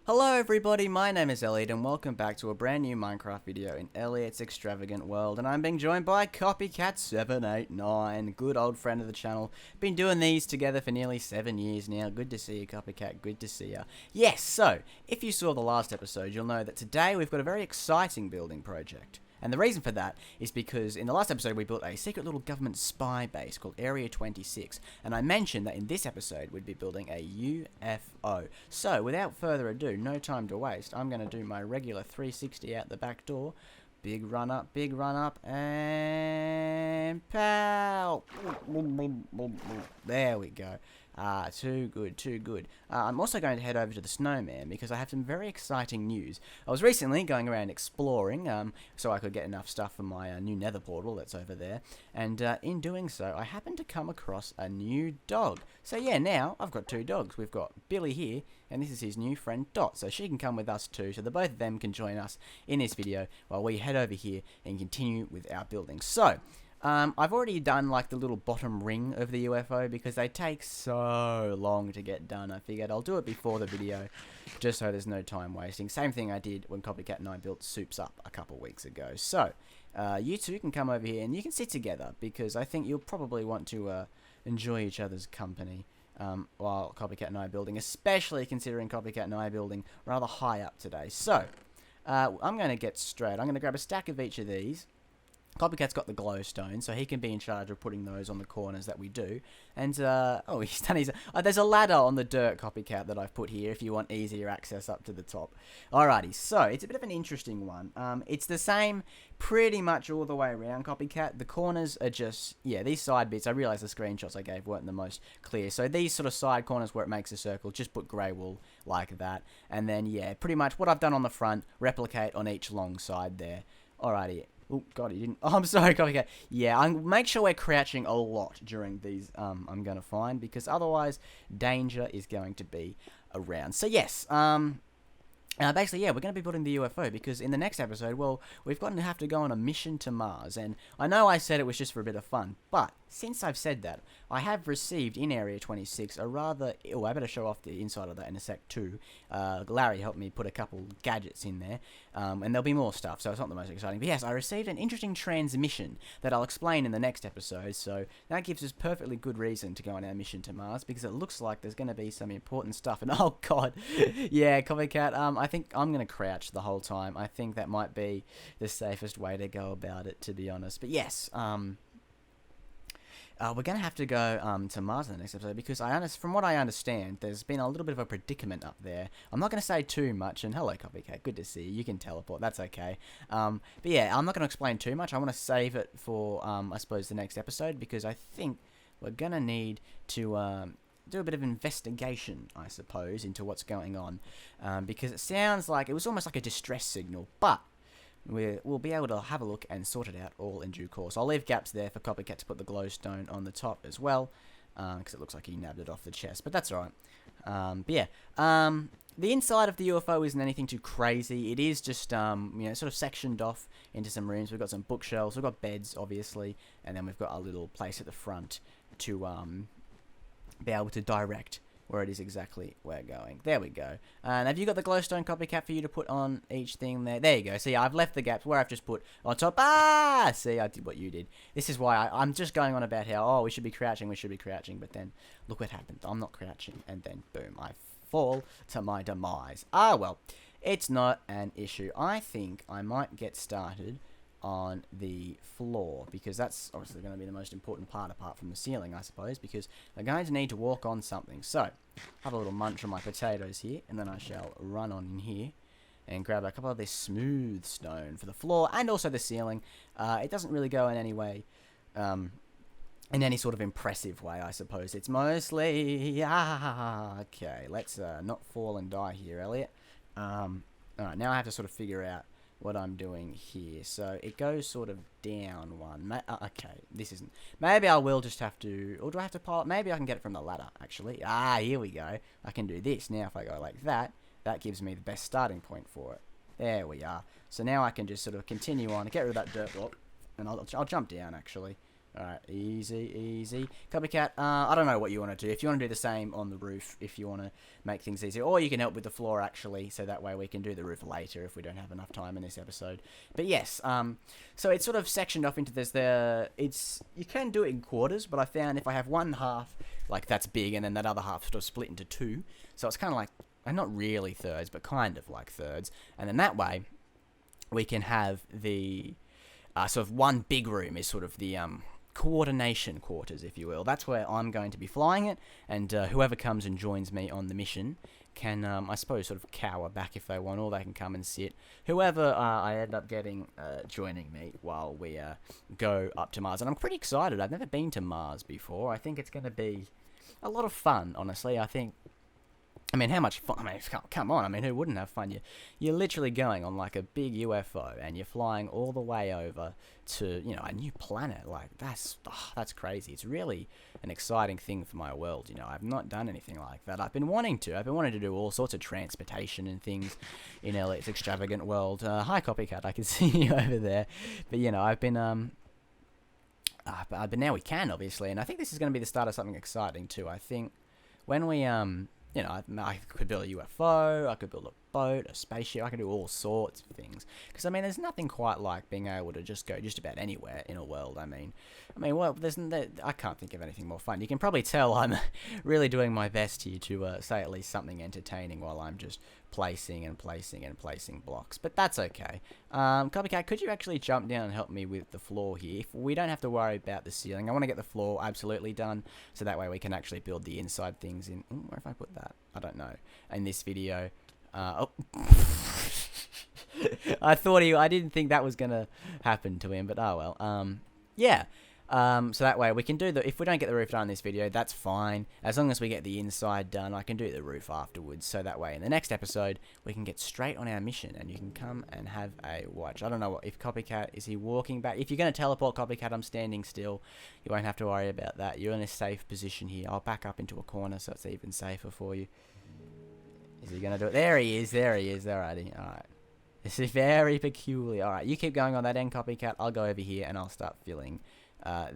Hello everybody, my name is Elliott and welcome back to a brand new Minecraft video in Elliott's Extravagant world, and I'm being joined by Copycat789, good old friend of the channel. Been doing these together for nearly 7 years now. Good to see you, Copycat, good to see ya. Yes, so, if you saw the last episode, you'll know that today we've got a very exciting building project. And the reason for that is because in the last episode we built a secret little government spy base called Area 26, and I mentioned that in this episode we'd be building a UFO. So without further ado, no time to waste, I'm going to do my regular 360 out the back door. Big run up, and pow! There we go. Too good, too good. I'm also going to head over to the snowman because I have some very exciting news. I was recently going around exploring so I could get enough stuff for my new nether portal that's over there, and in doing so I happened to come across a new dog. So yeah, now I've got two dogs. We've got Billy here, and this is his new friend Dot, so she can come with us too, so the both of them can join us in this video while we head over here and continue with our building. So I've already done like the little bottom ring of the UFO because they take so long to get done. I figured I'll do it before the video just so there's no time wasting. Same thing I did when Copycat and I built Soups Up a couple weeks ago. So you two can come over here and you can sit together because I think you'll probably want to enjoy each other's company while Copycat and I are building, especially considering Copycat and I are building rather high up today. So I'm going to get straight. I'm going to grab a stack of each of these. Copycat's got the glowstone, so he can be in charge of putting those on the corners that we do. And, oh, he's done his... there's a ladder on the dirt, Copycat, that I've put here if you want easier access up to the top. Alrighty, so, it's a bit of an interesting one. It's the same pretty much all the way around, Copycat. The corners are just... yeah, these side bits, I realise the screenshots I gave weren't the most clear. So these sort of side corners where it makes a circle, just put grey wool like that. And then, yeah, pretty much what I've done on the front, replicate on each long side there. Alrighty. Oh, God, he didn't... oh, I'm sorry, Copycat. Yeah, make sure we're crouching a lot during these, I'm going to find, because otherwise danger is going to be around. So, yes, basically, yeah, we're going to be building the UFO because in the next episode, well, we've got to have to go on a mission to Mars. And I know I said it was just for a bit of fun, but since I've said that, I have received in Area 26 a rather... oh, I better show off the inside of that in a sec too. Larry helped me put a couple gadgets in there, and there'll be more stuff, so it's not the most exciting. But yes, I received an interesting transmission that I'll explain in the next episode, so that gives us perfectly good reason to go on our mission to Mars, because it looks like there's going to be some important stuff. And oh God, yeah, Copycat, I think I'm going to crouch the whole time. I think that might be the safest way to go about it, to be honest. But yes, we're going to have to go to Mars in the next episode because from what I understand, there's been a little bit of a predicament up there. I'm not going to say too much, and hello Copycat, good to see you. You can teleport, that's okay. But yeah, I'm not going to explain too much. I want to save it for, I suppose, the next episode because I think we're going to need to do a bit of investigation, I suppose, into what's going on because it sounds like it was almost like a distress signal, but we'll be able to have a look and sort it out all in due course. I'll leave gaps there for Copycat to put the glowstone on the top as well, because it looks like he nabbed it off the chest, but that's alright. But yeah, the inside of the UFO isn't anything too crazy. It is just, you know, sort of sectioned off into some rooms. We've got some bookshelves, we've got beds, obviously, and then we've got a little place at the front to be able to direct where it is exactly we're going. There we go. And have you got the glowstone, Copycat, for you to put on each thing there? There you go. See, I've left the gaps where I've just put on top. Ah! See, I did what you did. This is why I'm just going on about how, oh, we should be crouching, but then look what happened. I'm not crouching, and then boom, I fall to my demise. Ah, well, it's not an issue. I think I might get started on the floor because that's obviously going to be the most important part apart from the ceiling, I suppose, because they're going to need to walk on something. So have a little munch on my potatoes here, and then I shall run on in here and grab a couple of this smooth stone for the floor and also the ceiling. It doesn't really go in any way in any sort of impressive way, I suppose. It's mostly okay, let's not fall and die here, Elliot. Alright, now I have to sort of figure out what I'm doing here. So it goes sort of down one. Okay, this isn't. Maybe I will just have to, or do I have to pile? Maybe I can get it from the ladder, actually. Ah, here we go. I can do this. Now if I go like that, that gives me the best starting point for it. There we are. So now I can just sort of continue on, get rid of that dirt block, and I'll jump down, actually. Alright, easy, easy. Copycat, I don't know what you want to do. If you want to do the same on the roof, if you want to make things easier. Or you can help with the floor, actually, so that way we can do the roof later if we don't have enough time in this episode. But yes, so it's sort of sectioned off into this. You can do it in quarters, but I found if I have one half, like, that's big, and then that other half sort of split into two. So it's kind of like, not really thirds, but kind of like thirds. And then that way, we can have the, sort of one big room is sort of the, coordination quarters, if you will. That's where I'm going to be flying it, and whoever comes and joins me on the mission can, I suppose, sort of cower back if they want, or they can come and sit. Whoever I end up getting joining me while we go up to Mars. And I'm pretty excited. I've never been to Mars before. I think it's going to be a lot of fun, honestly. I mean, how much fun? I mean, come on. I mean, who wouldn't have fun? You're literally going on like a big UFO, and you're flying all the way over to, you know, a new planet. Like, that's crazy. It's really an exciting thing for my world. You know, I've not done anything like that. I've been wanting to do all sorts of transportation and things in Elliott's Extravagant world. Hi, Copycat. I can see you over there. But, you know, I've been, but now we can, obviously. And I think this is going to be the start of something exciting, too. I think when we, you know, I could build a UFO, I could build a boat, a spaceship, I can do all sorts of things. Because, I mean, there's nothing quite like being able to just go just about anywhere in a world. I mean, well, I can't think of anything more fun. You can probably tell I'm really doing my best here to say at least something entertaining while I'm just placing and placing and placing blocks. But that's okay. Copycat, could you actually jump down and help me with the floor here? If we don't have to worry about the ceiling. I want to get the floor absolutely done, so that way we can actually build the inside things in. Where have I put that? I don't know. In this video. Oh. I didn't think that was going to happen to him, but oh well. Yeah. So that way we can do if we don't get the roof done in this video, that's fine. As long as we get the inside done, I can do the roof afterwards. So that way in the next episode, we can get straight on our mission and you can come and have a watch. I don't know if Copycat, is he walking back? If you're going to teleport Copycat, I'm standing still. You won't have to worry about that. You're in a safe position here. I'll back up into a corner so it's even safer for you. Is he going to do it? There he is. Alrighty. Alright. This is very peculiar. Alright, you keep going on that end, Copycat. I'll go over here and I'll start filling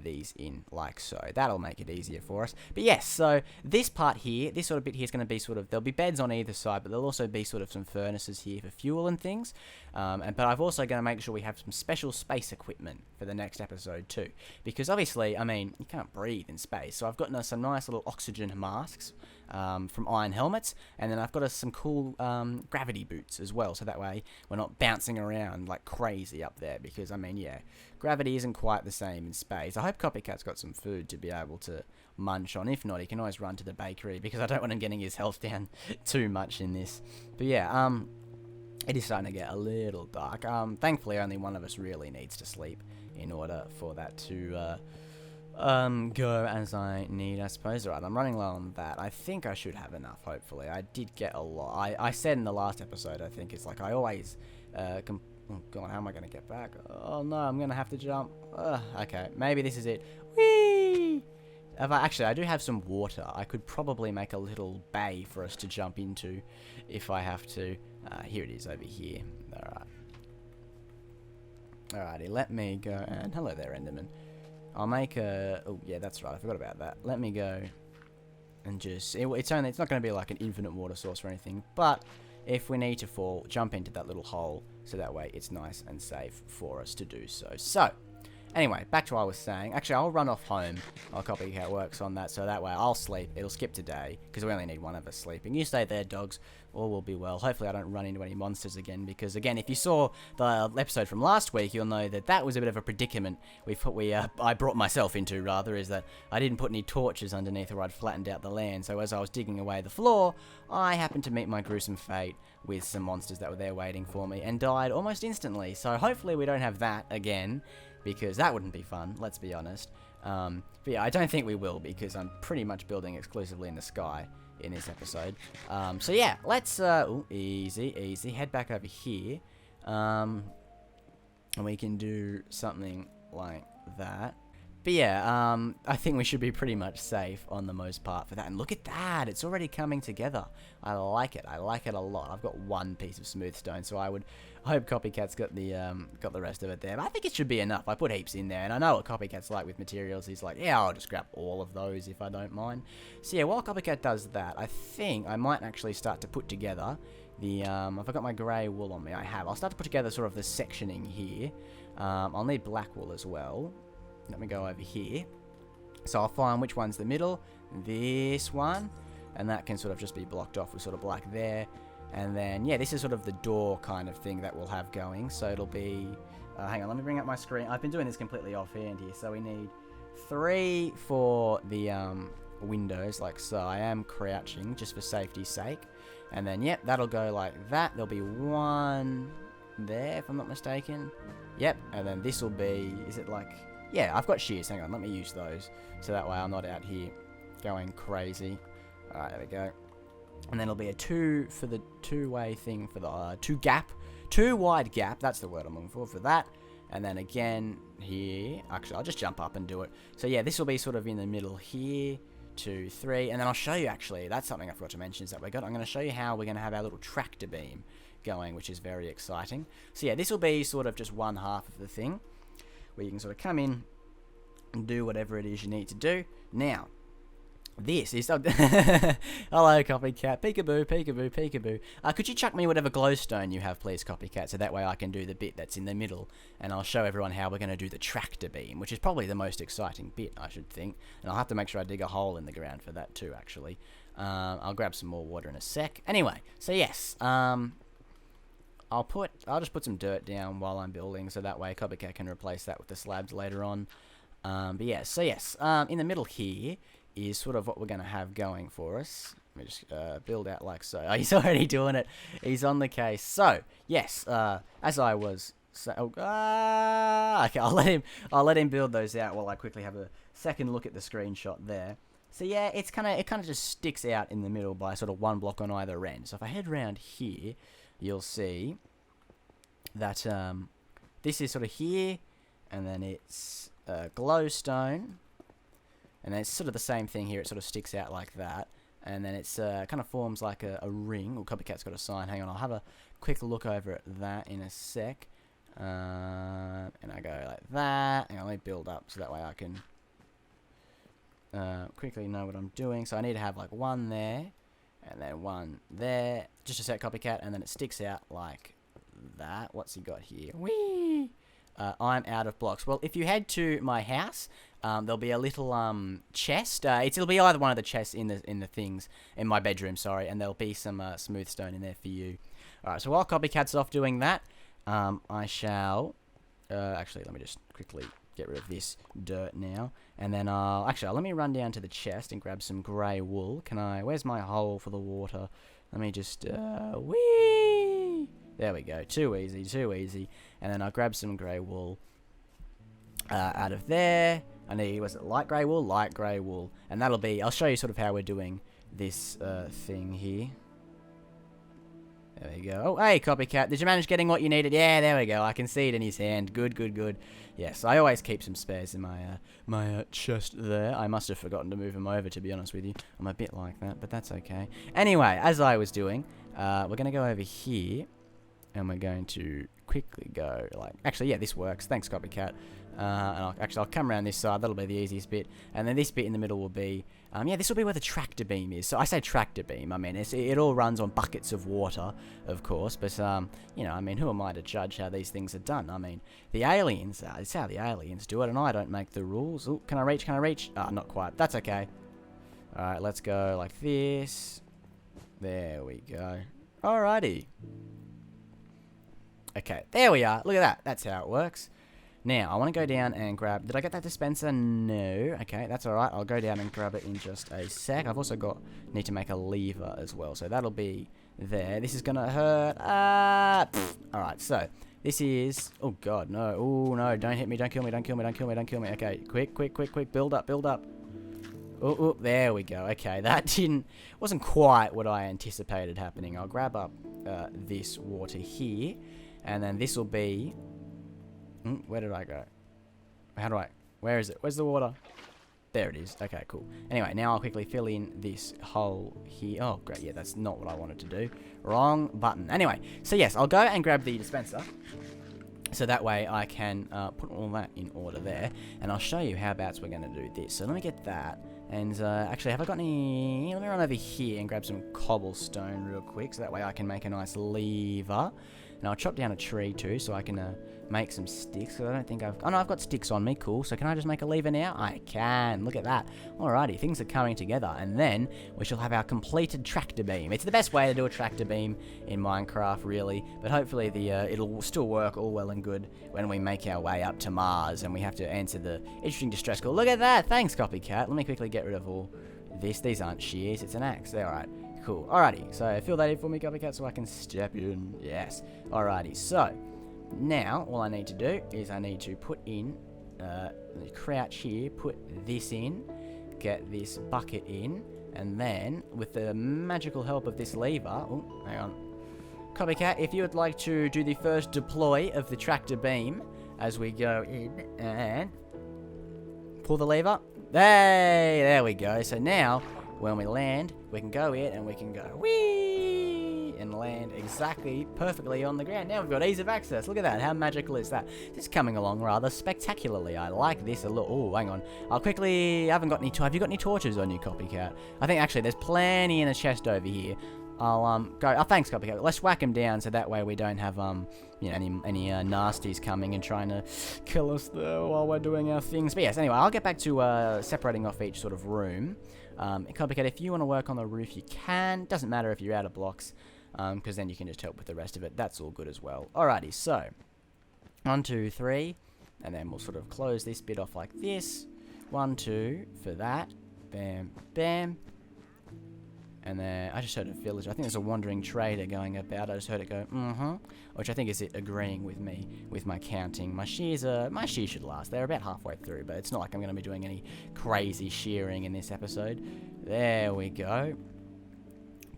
these in like so. That'll make it easier for us. But yes, so this part here, this sort of bit here is going to be sort of, there'll be beds on either side, but there'll also be sort of some furnaces here for fuel and things. But I've also going to make sure we have some special space equipment for the next episode too. Because obviously, I mean, you can't breathe in space. So I've got some nice little oxygen masks from iron helmets, and then I've got some cool gravity boots as well, so that way we're not bouncing around like crazy up there, because I mean, yeah, gravity isn't quite the same in space. I hope Copycat's got some food to be able to munch on. If not, he can always run to the bakery, because I don't want him getting his health down too much in this. But yeah, it is starting to get a little dark. Thankfully only one of us really needs to sleep in order for that to go as I need, I suppose. Alright, I'm running low on that. I think I should have enough, hopefully. I did get a lot. I said in the last episode, I think, it's like I always, oh god, how am I going to get back? Oh no, I'm going to have to jump. Okay, maybe this is it. Whee! Actually, I do have some water. I could probably make a little bay for us to jump into if I have to. Here it is, over here. Alright. Alrighty, let me go, and hello there, Enderman. I'll make a... Oh, yeah, that's right. I forgot about that. Let me go and just... It's not going to be like an infinite water source or anything, but if we need to fall, jump into that little hole, so that way it's nice and safe for us to do so. So, anyway, back to what I was saying. Actually, I'll run off home. I'll copy how it works on that, so that way I'll sleep. It'll skip today, because we only need one of us sleeping. You stay there, dogs. All will be well. Hopefully I don't run into any monsters again, because again, if you saw the episode from last week, you'll know that that was a bit of a predicament I brought myself into, rather, is that I didn't put any torches underneath, or I'd flattened out the land. So as I was digging away the floor, I happened to meet my gruesome fate with some monsters that were there waiting for me, and died almost instantly. So hopefully we don't have that again, because that wouldn't be fun, let's be honest. But yeah, I don't think we will, because I'm pretty much building exclusively in the sky in this episode. So yeah, let's easy, head back over here, and we can do something like that. But yeah, I think we should be pretty much safe on the most part for that. And look at that, it's already coming together. I like it a lot. I've got one piece of smooth stone, so I hope Copycat's got the rest of it there. But I think it should be enough. I put heaps in there, and I know what Copycat's like with materials. He's like, yeah, I'll just grab all of those if I don't mind. So yeah, while Copycat does that, I think I might actually start to put together the, if I've got my grey wool on me, I have. I'll start to put together sort of the sectioning here. I'll need black wool as well. Let me go over here. So I'll find which one's the middle, this one, and that can sort of just be blocked off with sort of black there. And then, yeah, this is sort of the door kind of thing that we'll have going. So it'll be, hang on, let me bring up my screen. I've been doing this completely offhand here. So we need 3 for the windows, like so. I am crouching just for safety's sake. And then, yep, that'll go like that. There'll be 1 there, if I'm not mistaken. Yep, and then this will be, is it like... Yeah, I've got shears. Hang on, let me use those. So that way I'm not out here going crazy. Alright, there we go. And then it'll be a 2 for the two-way thing for the 2 wide gap. That's the word I'm looking for that. And then again here. Actually, I'll just jump up and do it. So yeah, this will be sort of in the middle here. 2, 3. And then I'll show you actually. That's something I forgot to mention is that I'm going to show you how we're going to have our little tractor beam going, which is very exciting. So yeah, this will be sort of just one half of the thing, where you can sort of come in and do whatever it is you need to do. Now, this is... Hello, Copycat. Peekaboo, peekaboo, peekaboo. Could you chuck me whatever glowstone you have, please, Copycat, so that way I can do the bit that's in the middle, and I'll show everyone how we're going to do the tractor beam, which is probably the most exciting bit, I should think. And I'll have to make sure I dig a hole in the ground for that too, actually. I'll grab some more water in a sec. Anyway, so yes, I'll just put some dirt down while I'm building, so that way Copycat can replace that with the slabs later on. But yeah, so yes, in the middle here is sort of what we're going to have going for us. Let me just build out like so. Oh, he's already doing it. He's on the case. So yes, as I was saying, okay, I'll let him build those out while I quickly have a second look at the screenshot there. So yeah, it kind of just sticks out in the middle by sort of 1 block on either end. So if I head around here, you'll see that this is sort of here, and then it's glowstone, and then it's sort of the same thing here. It sort of sticks out like that, and then it's kind of forms like a ring. Well, Copycat's got a sign. Hang on, I'll have a quick look over at that in a sec. And I go like that. Hang on, let me build up so that way I can quickly know what I'm doing. So I need to have like 1 there, and then 1 there, just a sec, Copycat, and then it sticks out like that. What's he got here? Whee! I'm out of blocks. Well, if you head to my house, there'll be a little chest. It'll be either one of the chests in the things in my bedroom. Sorry, and there'll be some smooth stone in there for you. All right. So while Copycat's off doing that, I shall actually let me just quickly get rid of this dirt now, and then let me run down to the chest and grab some grey wool. Can I? Where's my hole for the water? Let me just whee! There we go. Too easy, too easy. And then I'll grab some grey wool out of there. I need, was it light grey wool? Light grey wool. And that'll be, I'll show you sort of how we're doing this thing here. There we go. Oh, hey, Copycat. Did you manage getting what you needed? Yeah, there we go. I can see it in his hand. Good, good, good. Yes, I always keep some spares in my chest there. I must have forgotten to move them over, to be honest with you. I'm a bit like that, but that's okay. Anyway, as I was doing, we're going to go over here. And we're going to quickly go like... Actually, yeah, this works. Thanks, Copycat. And I'll come around this side. That'll be the easiest bit. And then this bit in the middle will be... yeah, this will be where the tractor beam is. So I say tractor beam. I mean, it all runs on buckets of water, of course. But, you know, I mean, who am I to judge how these things are done? I mean, the aliens... it's how the aliens do it, and I don't make the rules. Ooh, can I reach? Can I reach? Not quite. That's okay. Alright, let's go like this. There we go. Alrighty. Okay, there we are. Look at that. That's how it works. Now, I want to go down and grab... Did I get that dispenser? No. Okay, that's alright. I'll go down and grab it in just a sec. I've also need to make a lever as well. So that'll be there. This is going to hurt. Alright, so this is... Oh, God, no. Oh, no. Don't hit me. Don't kill me. Don't kill me. Don't kill me. Don't kill me. Okay, quick, quick, quick, quick. Build up, build up. Oh, there we go. Okay, that wasn't quite what I anticipated happening. I'll grab up this water here. And then this will be... where did I go? How do I... Where is it? Where's the water? There it is. Okay, cool. Anyway, now I'll quickly fill in this hole here. Oh, great. Yeah, that's not what I wanted to do. Wrong button. Anyway, so yes, I'll go and grab the dispenser. So that way I can put all that in order there. And I'll show you how about we're going to do this. So let me get that. And actually, have I got any... Let me run over here and grab some cobblestone real quick. So that way I can make a nice lever. And I'll chop down a tree too so I can make some sticks. Because I don't think I've... Oh, no, I've got sticks on me. Cool. So can I just make a lever now? I can. Look at that. Alrighty. Things are coming together. And then we shall have our completed tractor beam. It's the best way to do a tractor beam in Minecraft, really. But hopefully it'll still work all well and good when we make our way up to Mars. And we have to answer the interesting distress call. Look at that. Thanks, Copycat. Let me quickly get rid of all this. These aren't shears. It's an axe. They're alright. Cool. Alrighty. So fill that in for me, Copycat, so I can step in. Yes. Alrighty. So now all I need to do is I need to put in, crouch here, put this in, get this bucket in, and then with the magical help of this lever, oh, hang on. Copycat, if you would like to do the first deploy of the tractor beam as we go in and pull the lever. Hey, there we go. So now when we land, we can go in and we can go whee and land exactly perfectly on the ground. Now we've got ease of access. Look at that. How magical is that? This is coming along rather spectacularly. I like this a lot. Oh, hang on. I'll quickly... I haven't got any... Have you got any torches on you, Copycat? I think actually there's plenty in a chest over here. I'll go... Oh, thanks, Copycat. Let's whack them down so that way we don't have you know, any nasties coming and trying to kill us though while we're doing our things. But yes, anyway, I'll get back to separating off each sort of room. Copycat, if you want to work on the roof, you can. Doesn't matter if you're out of blocks, because then you can just help with the rest of it. That's all good as well. Alrighty, so 1, 2, 3, and then we'll sort of close this bit off like this. 1, 2 for that. Bam, bam. And then I just heard a villager. I think there's a wandering trader going about. I just heard it go, which I think is it agreeing with me with my counting. My shears should last. They're about halfway through, but it's not like I'm going to be doing any crazy shearing in this episode. There we go.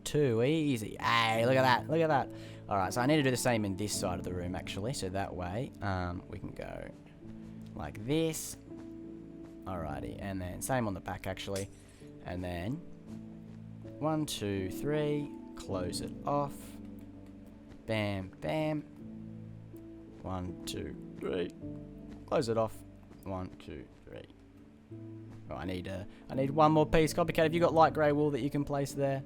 Too easy. Hey, look at that. Look at that. All right, so I need to do the same in this side of the room, actually. So that way we can go like this. Alrighty, and then same on the back, actually. And then 1, 2, 3, close it off. Bam, bam. 1, 2, 3, close it off. 1, 2, 3. Oh, I need one more piece. Copycat, have you got light grey wool that you can place there?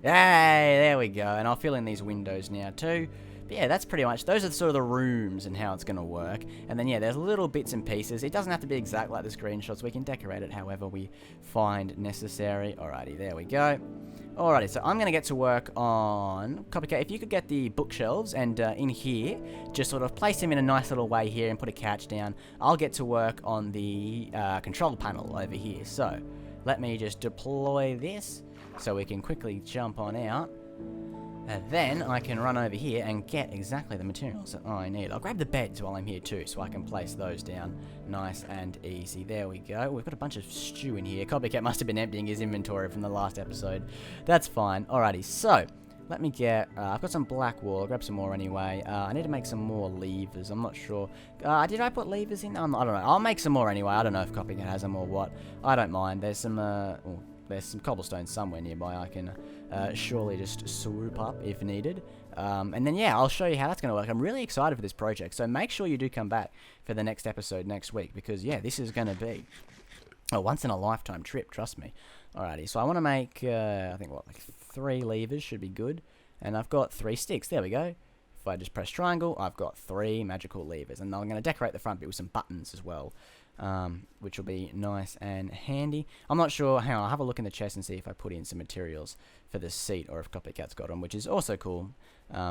Yay, there we go. And I'll fill in these windows now too. But yeah, that's pretty much, those are sort of the rooms and how it's going to work. And then yeah, there's little bits and pieces. It doesn't have to be exact like the screenshots. We can decorate it however we find necessary. Alrighty, there we go. Alrighty, so I'm going to get to work on... Copycat, if you could get the bookshelves and in here, just sort of place them in a nice little way here and put a couch down. I'll get to work on the control panel over here. So, let me just deploy this so we can quickly jump on out. And then I can run over here and get exactly the materials that I need. I'll grab the beds while I'm here too, so I can place those down nice and easy. There we go. We've got a bunch of stew in here. Copycat must have been emptying his inventory from the last episode. That's fine. Alrighty, so let me get... I've got some black wool. I'll grab some more anyway. I need to make some more levers. I'm not sure. Did I put levers in? I don't know. I'll make some more anyway. I don't know if Copycat has them or what. I don't mind. There's some... there's some cobblestone somewhere nearby I can surely just swoop up if needed. And then, yeah, I'll show you how that's going to work. I'm really excited for this project, so make sure you do come back for the next episode next week because, yeah, this is going to be a once-in-a-lifetime trip, trust me. Alrighty, so I want to make, I think, like 3 levers should be good. And I've got 3 sticks. There we go. If I just press triangle, I've got 3 magical levers. And I'm going to decorate the front bit with some buttons as well. Which will be nice and handy. I'm not sure. Hang on, I'll have a look in the chest and see if I put in some materials for the seat or if Copycat's got them, which is also cool.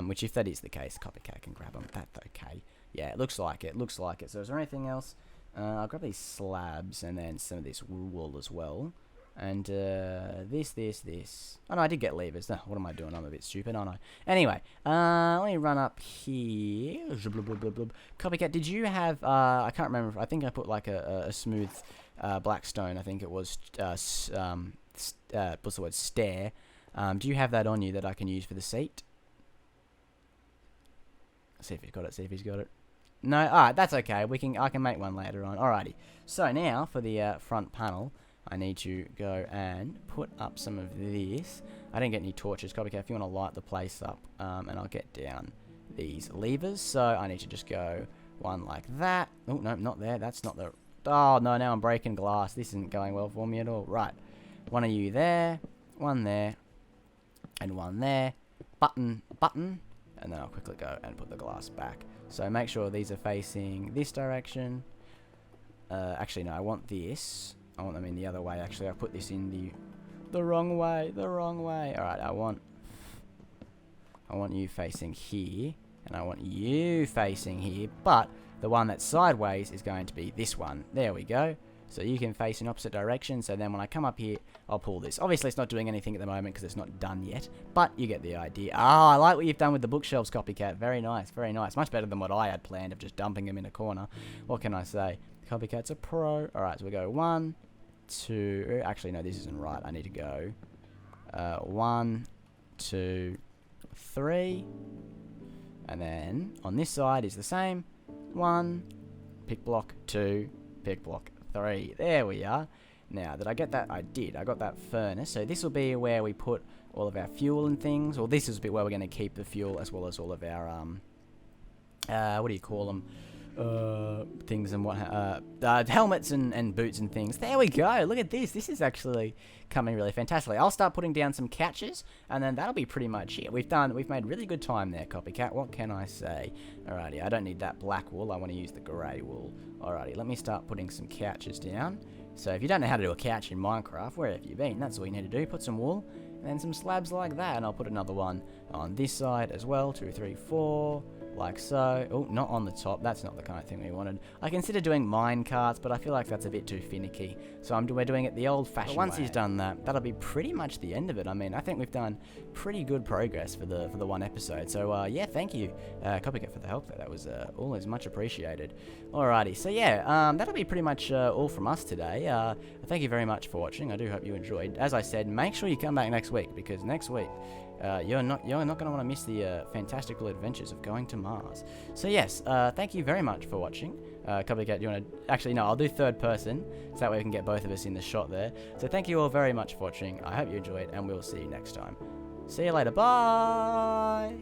Which, if that is the case, Copycat can grab them. That's okay. Yeah, it looks like it. Looks like it. So, is there anything else? I'll grab these slabs and then some of this wool as well. And this. Oh no, I did get levers. Oh, what am I doing? I'm a bit stupid, aren't I? Anyway, let me run up here. Copycat, did you have? I can't remember. I think I put like a smooth black stone. I think it was. What's the word? Stair. Do you have that on you that I can use for the seat? See if he's got it. See if he's got it. No? Alright, that's okay. I can make one later on. Alrighty. So now, for the front panel, I need to go and put up some of this. I didn't get any torches. Copycat, if you want to light the place up, and I'll get down these levers. So I need to just go one like that. Oh, no, not there. That's not the... Oh, no, now I'm breaking glass. This isn't going well for me at all. Right. One of you there, one there, and one there. Button, and then I'll quickly go and put the glass back. So make sure these are facing this direction. Actually, no, I want this. I want them in the other way. Actually, I put this in the wrong way. Alright, I want you facing here, and I want you facing here, but the one that's sideways is going to be this one. There we go. So you can face in opposite direction, so then when I come up here, I'll pull this. Obviously, it's not doing anything at the moment because it's not done yet, but you get the idea. Ah, I like what you've done with the bookshelves, Copycat. Very nice, very nice. Much better than what I had planned of just dumping them in a corner. What can I say? Copycat's a pro. Alright, so we go 1, 2... Actually, no, this isn't right. I need to go 1, 2, 3. And then on this side is the same. 1, pick block, 2, pick block, 3. There we are. Now, did I get that? I did. I got that furnace. So this will be where we put all of our fuel and things. Or this is a bit where we're going to keep the fuel as well as all of our, what do you call them? Things and what, helmets and boots and things. There we go. Look at this. This is actually coming really fantastically. I'll start putting down some couches, and then that'll be pretty much it. We've made really good time there, Copycat. What can I say? Alrighty, I don't need that black wool. I want to use the grey wool. Alrighty, let me start putting some couches down. So if you don't know how to do a couch in Minecraft, where have you been? That's all you need to do. Put some wool, and then some slabs like that, and I'll put another one on this side as well. 2, 3, 4. Like so. Oh, not on the top. That's not the kind of thing we wanted. I consider doing mine carts, but I feel like that's a bit too finicky. So we're doing it the old-fashioned way. Once he's done that, that'll be pretty much the end of it. I mean, I think we've done pretty good progress for the one episode. So, yeah, thank you, Copycat, for the help there. That was always much appreciated. Alrighty, so yeah, that'll be pretty much all from us today. Thank you very much for watching. I do hope you enjoyed. As I said, make sure you come back next week, because next week, you're not going to want to miss the fantastical adventures of going to Mars. So yes, thank you very much for watching. Copycat, do you want to... Actually, no, I'll do third person, so that way we can get both of us in the shot there. So thank you all very much for watching. I hope you enjoyed, and we'll see you next time. See you later. Bye!